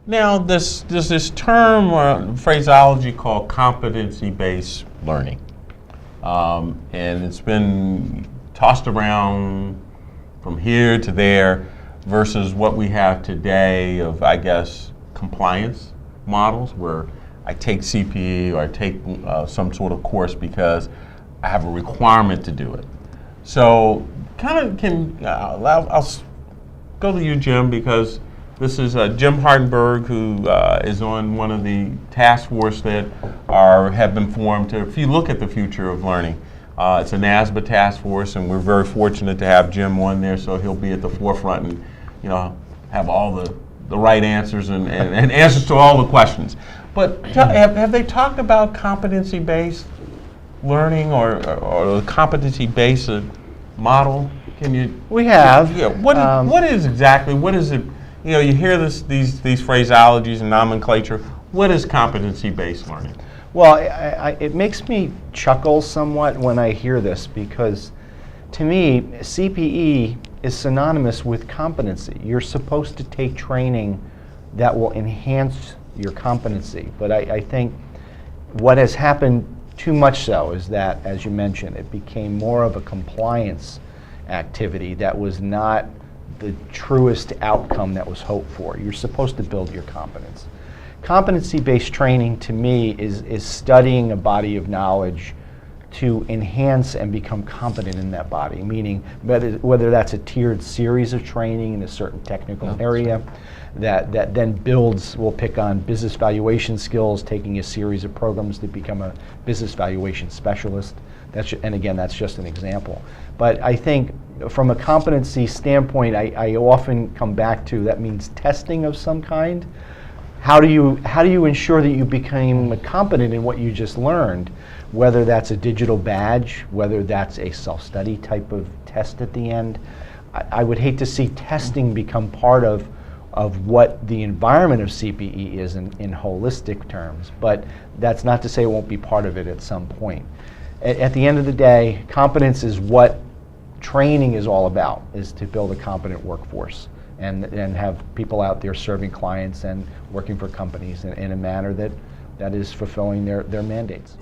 Now, there's this term or phraseology called competency-based learning. And it's been tossed around from here to there versus what we have today of, I guess, compliance models where I take CPE or I take some sort of course because I have a requirement to do it. So I'll go to you, Jim, because this is Jim Hardenberg, who is on one of the task force that have been formed to, if you look at the future of learning. It's a NASBA task force, and we're very fortunate to have Jim on there, so he'll be at the forefront and have all the right answers and answers to all the questions. But have they talked about competency-based learning or the competency-based model? Can you? We have. Yeah. What is it? You hear these phraseologies and nomenclature. What is competency-based learning? Well, it makes me chuckle somewhat when I hear this because, to me, CPE is synonymous with competency. You're supposed to take training that will enhance your competency. But I think what has happened too much so is that, as you mentioned, it became more of a compliance activity that was not the truest outcome that was hoped for. You're supposed to build your competence. Competency-based training, to me, is studying a body of knowledge to enhance and become competent in that body, meaning whether that's a tiered series of training in a certain technical area that then will pick on business valuation skills, taking a series of programs to become a business valuation specialist. And again, that's just an example. But I think from a competency standpoint, I often come back to that means testing of some kind. How do you ensure that you became competent in what you just learned, whether that's a digital badge, whether that's a self-study type of test at the end? I would hate to see testing become part of what the environment of CPE is in holistic terms, but that's not to say it won't be part of it at some point. At the end of the day, competence is what training is all about, is to build a competent workforce and have people out there serving clients and working for companies in a manner that is fulfilling their mandates.